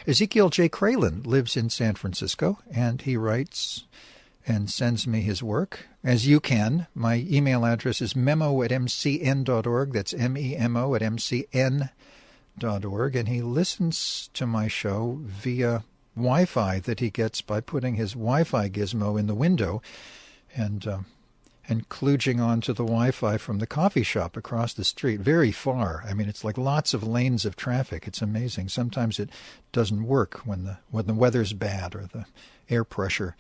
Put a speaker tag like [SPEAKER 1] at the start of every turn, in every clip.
[SPEAKER 1] Ezekiel J. Kralin lives in San Francisco, and he writes and sends me his work, as you can. My email address is memo@mcn.org. That's memo@mcn.org. And he listens to my show via Wi-Fi that he gets by putting his Wi-Fi gizmo in the window and kludging onto the Wi-Fi from the coffee shop across the street, very far. I mean, it's like lots of lanes of traffic. It's amazing. Sometimes it doesn't work when the weather's bad or the air pressure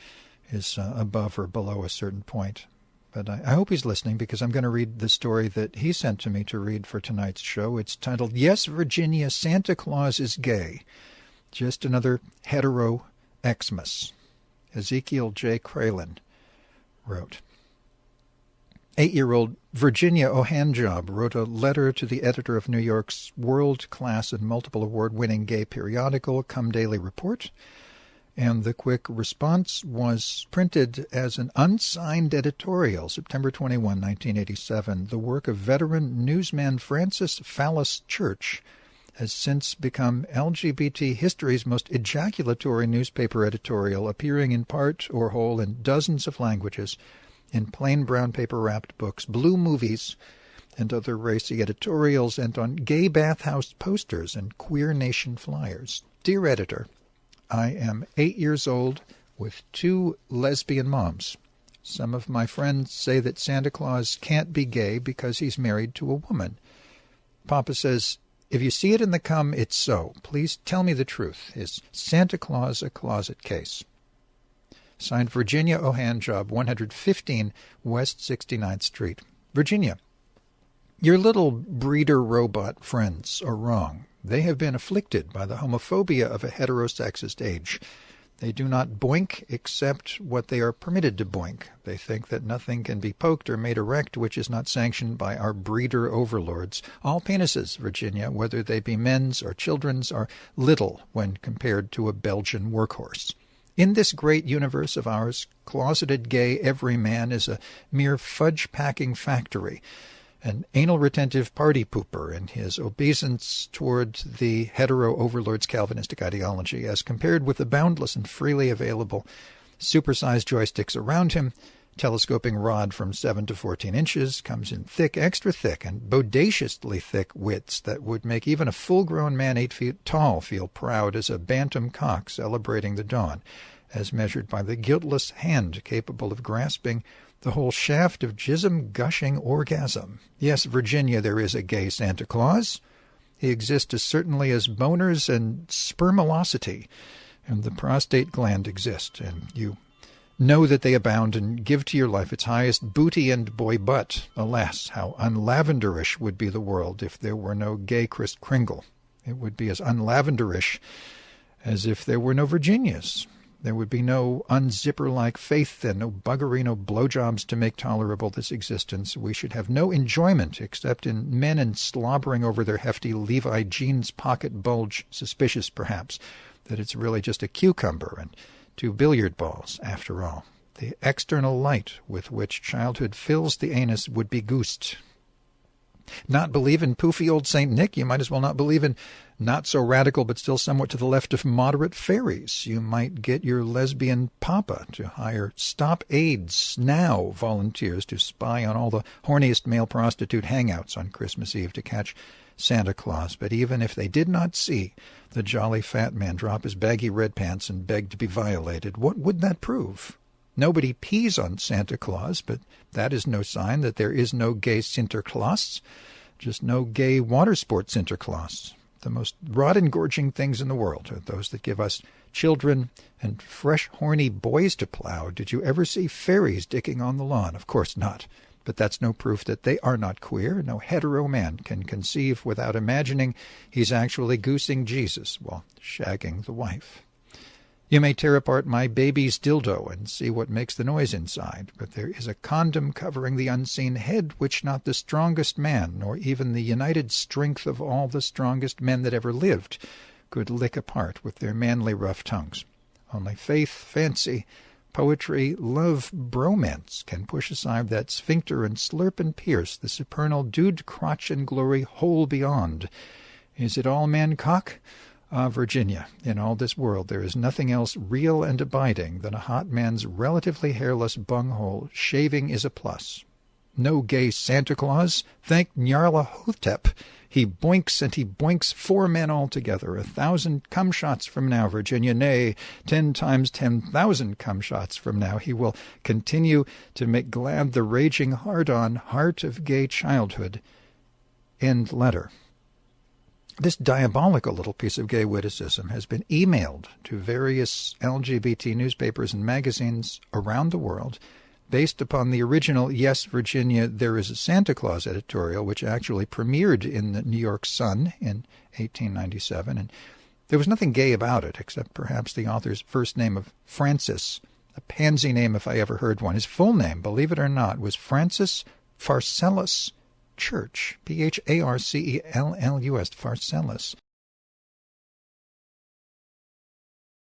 [SPEAKER 1] is above or below a certain point. But I hope he's listening, because I'm going to read the story that he sent to me to read for tonight's show. It's titled, Yes, Virginia, Santa Claus is Gay. Just another hetero Xmas. Ezekiel J. Kralin wrote. 8-year-old Virginia Ohanjob wrote a letter to the editor of New York's world-class and multiple award-winning gay periodical, Come Daily Report, and the quick response was printed as an unsigned editorial, September 21, 1987. The work of veteran newsman Francis Fallis Church has since become LGBT history's most ejaculatory newspaper editorial, appearing in part or whole in dozens of languages, in plain brown paper-wrapped books, blue movies, and other racy editorials, and on gay bathhouse posters and Queer Nation flyers. Dear editor, I am 8 years old with 2 lesbian moms. Some of my friends say that Santa Claus can't be gay because he's married to a woman. Papa says, if you see it in the Come, it's so. Please tell me the truth. Is Santa Claus a closet case? Signed, Virginia Ohanjob, 115 West 69th Street. Virginia, your little breeder robot friends are wrong. They have been afflicted by the homophobia of a heterosexist age. They do not boink except what they are permitted to boink. They think that nothing can be poked or made erect which is not sanctioned by our breeder overlords. All penises, Virginia, whether they be men's or children's, are little when compared to a Belgian workhorse. In this great universe of ours, closeted gay everyman is a mere fudge-packing factory, an anal-retentive party pooper in his obeisance toward the hetero-overlord's Calvinistic ideology, as compared with the boundless and freely available supersized joysticks around him. Telescoping rod from 7 to 14 inches, comes in thick, extra thick, and bodaciously thick widths that would make even a full-grown man 8 feet tall feel proud as a bantam cock celebrating the dawn, as measured by the guiltless hand capable of grasping the whole shaft of jism-gushing orgasm. Yes, Virginia, there is a gay Santa Claus. He exists as certainly as boners and spermolosity and the prostate gland exist, and you know that they abound and give to your life its highest booty and boy butt. Alas, how unlavenderish would be the world if there were no gay Kris Kringle. It would be as unlavenderish as if there were no Virginias. There would be no unzipper-like faith and no buggery, no blowjobs to make tolerable this existence. We should have no enjoyment except in men and slobbering over their hefty Levi jeans pocket bulge, suspicious perhaps that it's really just a cucumber and 2 billiard balls after all. The external light with which childhood fills the anus would be goosed. Not believe in poofy old St. Nick, you might as well not believe in not-so-radical but still somewhat to the left of moderate fairies. You might get your lesbian papa to hire Stop AIDS Now volunteers to spy on all the horniest male prostitute hangouts on Christmas Eve to catch Santa Claus. But even if they did not see the jolly fat man drop his baggy red pants and beg to be violated, what would that prove? Nobody pees on Santa Claus, but that is no sign that there is no gay Sinterklaas, just no gay water sport Sinterklaas. The most rod-engorging things in the world are those that give us children and fresh, horny boys to plow. Did you ever see fairies dicking on the lawn? Of course not. But that's no proof that they are not queer. No hetero man can conceive without imagining he's actually goosing Jesus while shagging the wife. You may tear apart my baby's dildo and see what makes the noise inside, but there is a condom covering the unseen head which not the strongest man, nor even the united strength of all the strongest men that ever lived, could lick apart with their manly rough tongues. Only faith, fancy, poetry, love, bromance can push aside that sphincter and slurp and pierce the supernal dude crotch and glory whole beyond. Is it all man cock? Ah, Virginia, in all this world there is nothing else real and abiding than a hot man's relatively hairless bunghole. Shaving is a plus. No gay Santa Claus. Thank Nyarlathotep. He boinks and he boinks 4 men altogether. 1,000 cum shots from now, Virginia, nay, 10 times 10,000 cum shots from now, he will continue to make glad the raging hard-on heart of gay childhood. End letter. This diabolical little piece of gay witticism has been emailed to various LGBT newspapers and magazines around the world, based upon the original Yes, Virginia, There is a Santa Claus editorial, which actually premiered in the New York Sun in 1897. And there was nothing gay about it, except perhaps the author's first name of Francis, a pansy name if I ever heard one. His full name, believe it or not, was Francis Pharcellus Church, Pharcellus, Pharcellus.